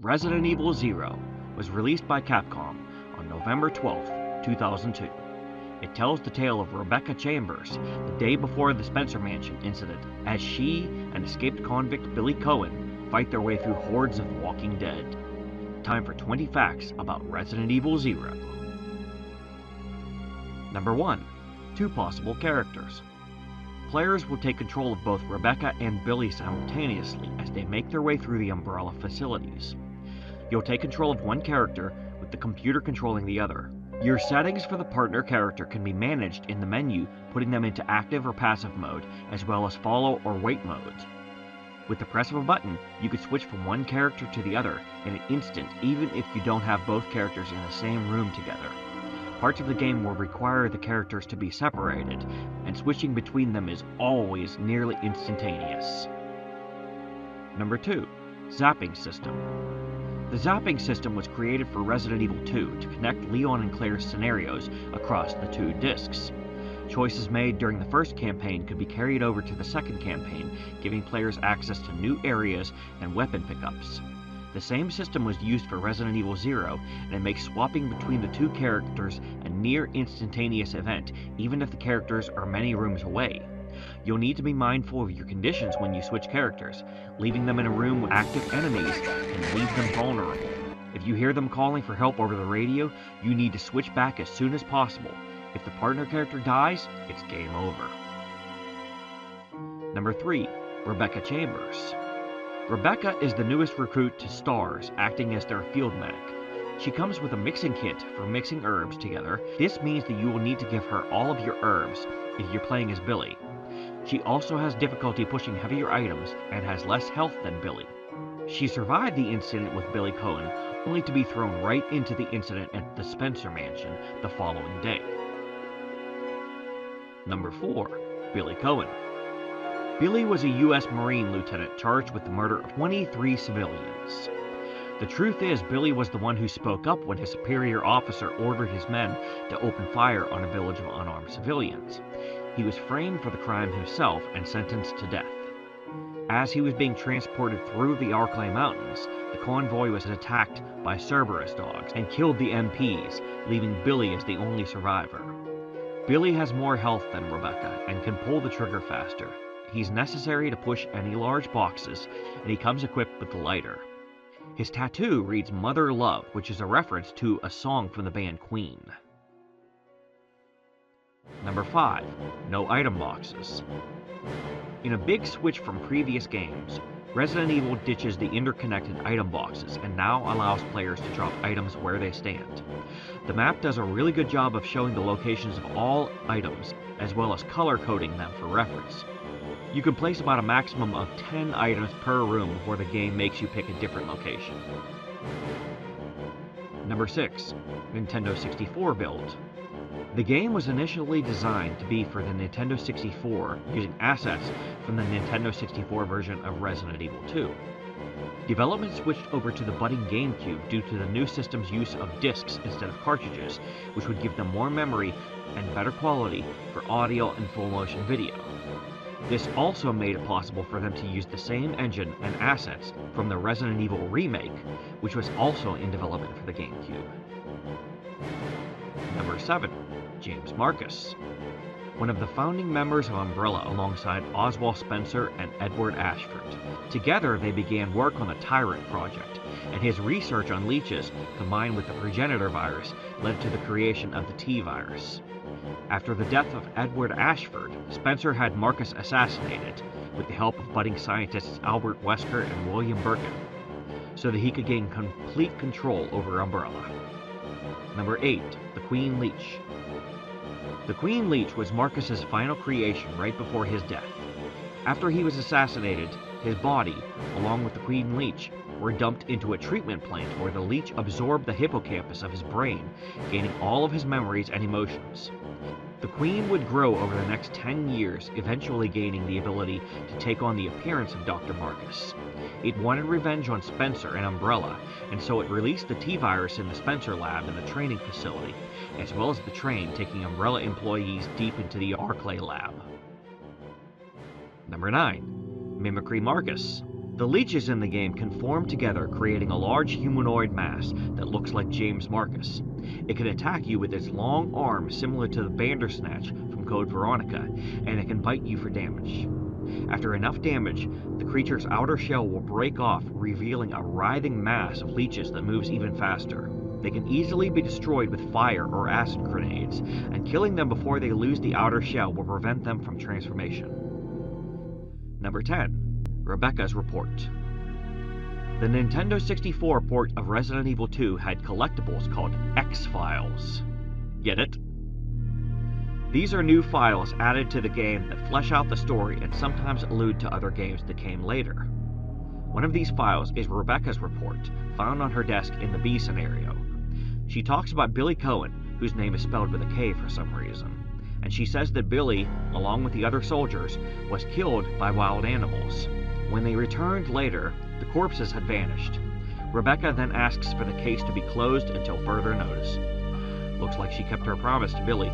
Resident Evil Zero was released by Capcom on November 12, 2002. It tells the tale of Rebecca Chambers the day before the Spencer Mansion incident as she and escaped convict Billy Coen fight their way through hordes of walking dead. Time for 20 facts about Resident Evil Zero. Number 1. 2 possible characters. Players will take control of both Rebecca and Billy simultaneously as they make their way through the Umbrella facilities. You'll take control of one character, with the computer controlling the other. Your settings for the partner character can be managed in the menu, putting them into active or passive mode, as well as follow or wait modes. With the press of a button, you could switch from one character to the other in an instant, even if you don't have both characters in the same room together. Parts of the game will require the characters to be separated, and switching between them is always nearly instantaneous. Number 2. Zapping System. The zapping system was created for Resident Evil 2 to connect Leon and Claire's scenarios across the 2 discs. Choices made during the first campaign could be carried over to the second campaign, giving players access to new areas and weapon pickups. The same system was used for Resident Evil Zero, and it makes swapping between the 2 characters a near instantaneous event, even if the characters are many rooms away. You'll need to be mindful of your conditions when you switch characters. Leaving them in a room with active enemies can leave them vulnerable. If you hear them calling for help over the radio, you need to switch back as soon as possible. If the partner character dies, it's game over. Number 3. Rebecca Chambers. Rebecca is the newest recruit to STARS, acting as their field medic. She comes with a mixing kit for mixing herbs together. This means that you will need to give her all of your herbs if you're playing as Billy. She also has difficulty pushing heavier items and has less health than Billy. She survived the incident with Billy Coen, only to be thrown right into the incident at the Spencer Mansion the following day. Number 4. Billy Coen. Billy was a U.S. Marine lieutenant charged with the murder of 23 civilians. The truth is, Billy was the one who spoke up when his superior officer ordered his men to open fire on a village of unarmed civilians. He was framed for the crime himself and sentenced to death. As he was being transported through the Arklay Mountains, the convoy was attacked by Cerberus dogs and killed the MPs, leaving Billy as the only survivor. Billy has more health than Rebecca and can pull the trigger faster. He's necessary to push any large boxes, and he comes equipped with the lighter. His tattoo reads Mother Love, which is a reference to a song from the band Queen. Number 5. No item boxes. In a big switch from previous games, Resident Evil ditches the interconnected item boxes and now allows players to drop items where they stand. The map does a really good job of showing the locations of all items, as well as color coding them for reference. You can place about a maximum of 10 items per room before the game makes you pick a different location. Number 6. Nintendo 64 build. The game was initially designed to be for the Nintendo 64, using assets from the Nintendo 64 version of Resident Evil 2. Development switched over to the budding GameCube due to the new system's use of discs instead of cartridges, which would give them more memory and better quality for audio and full-motion video. This also made it possible for them to use the same engine and assets from the Resident Evil remake, which was also in development for the GameCube. Number 7. James Marcus. One of the founding members of Umbrella alongside Oswald Spencer and Edward Ashford. Together they began work on the Tyrant Project, and his research on leeches combined with the progenitor virus led to the creation of the T-virus. After the death of Edward Ashford, Spencer had Marcus assassinated with the help of budding scientists Albert Wesker and William Birkin, so that he could gain complete control over Umbrella. Number 8. The Queen Leech. The Queen Leech was Marcus's final creation right before his death. After he was assassinated, his body, along with the Queen Leech, were dumped into a treatment plant where the leech absorbed the hippocampus of his brain, gaining all of his memories and emotions. The Queen would grow over the next 10 years, eventually gaining the ability to take on the appearance of Dr. Marcus. It wanted revenge on Spencer and Umbrella, and so it released the T-virus in the Spencer lab in the training facility, as well as the train taking Umbrella employees deep into the Arklay lab. Number 9. Mimicry Marcus. The leeches in the game can form together, creating a large humanoid mass that looks like James Marcus. It can attack you with its long arms similar to the Bandersnatch from Code Veronica, and it can bite you for damage. After enough damage, the creature's outer shell will break off, revealing a writhing mass of leeches that moves even faster. They can easily be destroyed with fire or acid grenades, and killing them before they lose the outer shell will prevent them from transformation. Number 10. Rebecca's Report. The Nintendo 64 port of Resident Evil 2 had collectibles called X-Files. Get it? These are new files added to the game that flesh out the story and sometimes allude to other games that came later. One of these files is Rebecca's Report, found on her desk in the B scenario. She talks about Billy Coen, whose name is spelled with a K for some reason, and she says that Billy, along with the other soldiers, was killed by wild animals. When they returned later, the corpses had vanished. Rebecca then asks for the case to be closed until further notice. Looks like she kept her promise to Billy.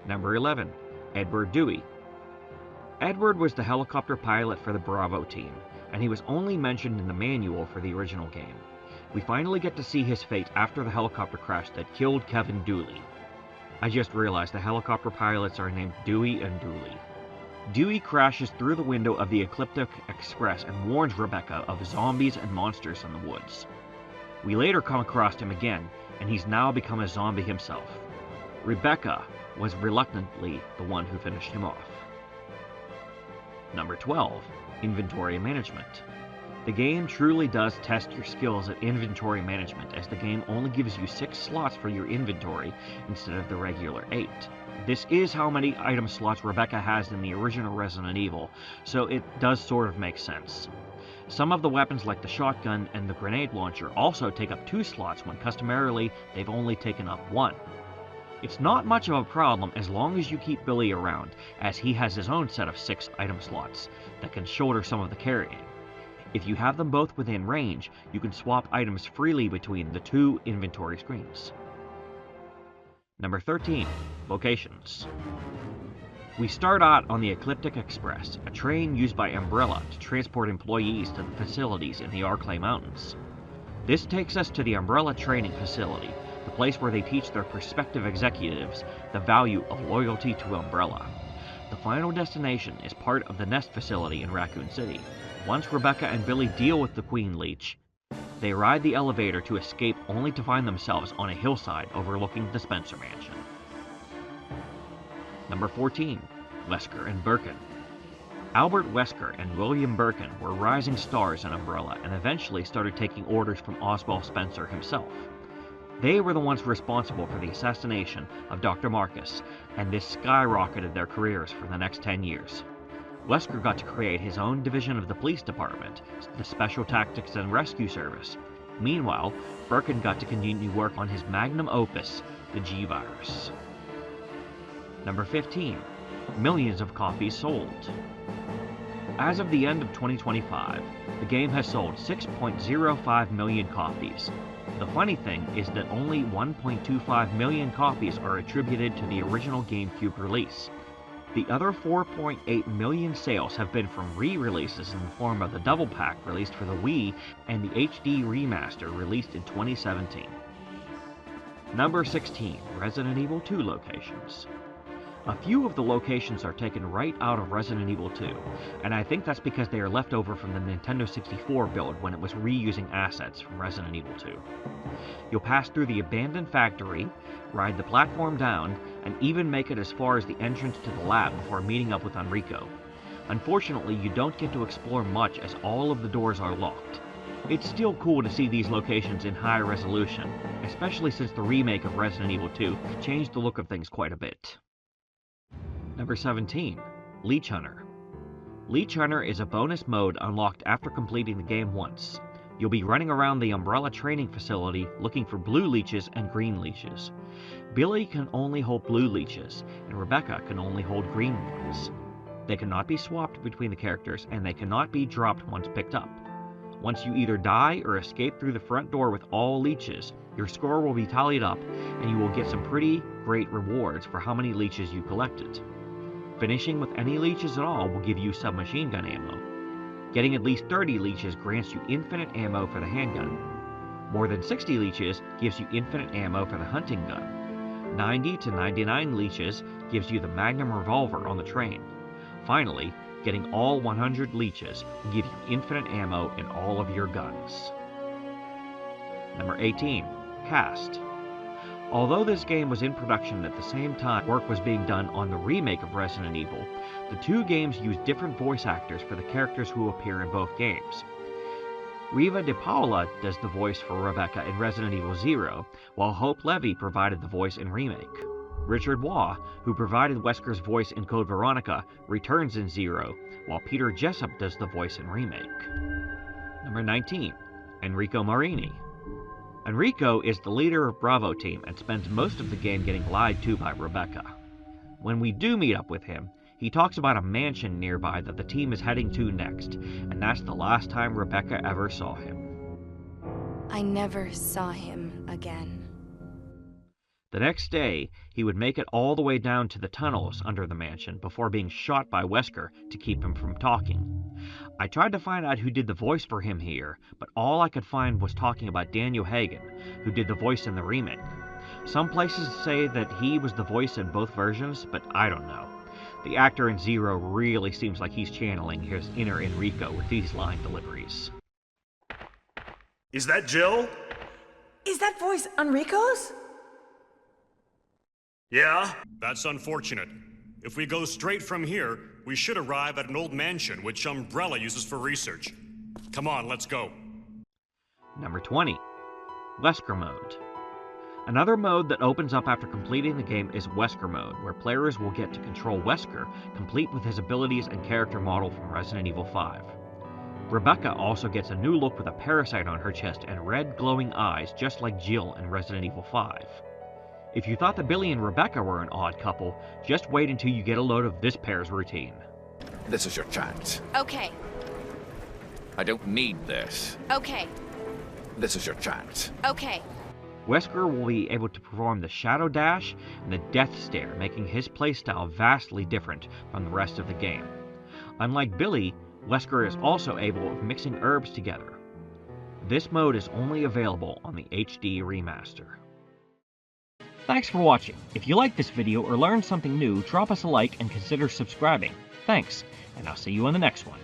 Number 11. Edward Dewey. Edward was the helicopter pilot for the Bravo team, and he was only mentioned in the manual for the original game. We finally get to see his fate after the helicopter crash that killed Kevin Dooley. I just realized the helicopter pilots are named Dewey and Dooley. Dewey crashes through the window of the Ecliptic Express and warns Rebecca of zombies and monsters in the woods. We later come across him again, and he's now become a zombie himself. Rebecca was reluctantly the one who finished him off. Number 12. Inventory Management. The game truly does test your skills at inventory management, as the game only gives you 6 slots for your inventory instead of the regular 8. This is how many item slots Rebecca has in the original Resident Evil, so it does sort of make sense. Some of the weapons like the shotgun and the grenade launcher also take up 2 slots when customarily they've only taken up 1. It's not much of a problem as long as you keep Billy around, as he has his own set of 6 item slots that can shoulder some of the carrying. If you have them both within range, you can swap items freely between the 2 inventory screens. Number 13. Locations. We start out on the Ecliptic Express, a train used by Umbrella to transport employees to the facilities in the Arklay Mountains. This takes us to the Umbrella Training Facility, the place where they teach their prospective executives the value of loyalty to Umbrella. The final destination is part of the Nest facility in Raccoon City. Once Rebecca and Billy deal with the Queen Leech, they ride the elevator to escape only to find themselves on a hillside overlooking the Spencer Mansion. Number 14. Wesker and Birkin. Albert Wesker and William Birkin were rising stars in Umbrella and eventually started taking orders from Oswald Spencer himself. They were the ones responsible for the assassination of Dr. Marcus, and this skyrocketed their careers for the next 10 years. Wesker got to create his own division of the police department, the Special Tactics and Rescue Service. Meanwhile, Birkin got to continue work on his magnum opus, the G-Virus. Number 15. Millions of copies sold. As of the end of 2025, the game has sold 6.05 million copies. The funny thing is that only 1.25 million copies are attributed to the original GameCube release. The other 4.8 million sales have been from re-releases in the form of the Double Pack released for the Wii and the HD Remaster released in 2017. Number 16. Resident Evil 2 locations. A few of the locations are taken right out of Resident Evil 2, and I think that's because they are left over from the Nintendo 64 build when it was reusing assets from Resident Evil 2. You'll pass through the abandoned factory, ride the platform down, and even make it as far as the entrance to the lab before meeting up with Enrico. Unfortunately, you don't get to explore much as all of the doors are locked. It's still cool to see these locations in high resolution, especially since the remake of Resident Evil 2 changed the look of things quite a bit. Number 17. Leech Hunter. Leech Hunter is a bonus mode unlocked after completing the game once. You'll be running around the Umbrella training facility looking for blue leeches and green leeches. Billy can only hold blue leeches, and Rebecca can only hold green ones. They cannot be swapped between the characters, and they cannot be dropped once picked up. Once you either die or escape through the front door with all leeches, your score will be tallied up, and you will get some pretty great rewards for how many leeches you collected. Finishing with any leeches at all will give you submachine gun ammo. Getting at least 30 leeches grants you infinite ammo for the handgun. More than 60 leeches gives you infinite ammo for the hunting gun. 90 to 99 leeches gives you the Magnum revolver on the train. Finally, getting all 100 leeches will give you infinite ammo in all of your guns. Number 18. Cast. Although this game was in production at the same time work was being done on the remake of Resident Evil, the two games use different voice actors for the characters who appear in both games. Riva De Paula does the voice for Rebecca in Resident Evil 0, while Hope Levy provided the voice in Remake. Richard Waugh, who provided Wesker's voice in Code Veronica, returns in 0, while Peter Jessup does the voice in Remake. Number 19. Enrico Marini. Enrico is the leader of Bravo Team and spends most of the game getting lied to by Rebecca. When we do meet up with him, he talks about a mansion nearby that the team is heading to next, and that's the last time Rebecca ever saw him. I never saw him again. The next day, he would make it all the way down to the tunnels under the mansion before being shot by Wesker to keep him from talking. I tried to find out who did the voice for him here, but all I could find was talking about Daniel Hagen, who did the voice in the remake. Some places say that he was the voice in both versions, but I don't know. The actor in 0 really seems like he's channeling his inner Enrico with these line deliveries. Is that Jill? Is that voice Enrico's? Yeah? That's unfortunate. If we go straight from here, we should arrive at an old mansion which Umbrella uses for research. Come on, let's go. Number 20. Wesker Mode. Another mode that opens up after completing the game is Wesker Mode, where players will get to control Wesker, complete with his abilities and character model from Resident Evil 5. Rebecca also gets a new look with a parasite on her chest and red glowing eyes just like Jill in Resident Evil 5. If you thought that Billy and Rebecca were an odd couple, just wait until you get a load of this pair's routine. This is your chance. Okay. I don't need this. Okay. This is your chance. Okay. Wesker will be able to perform the Shadow Dash and the Death Stare, making his playstyle vastly different from the rest of the game. Unlike Billy, Wesker is also able of mixing herbs together. This mode is only available on the HD remaster. Thanks for watching. If you liked this video or learned something new, drop us a like and consider subscribing. Thanks, and I'll see you on the next one.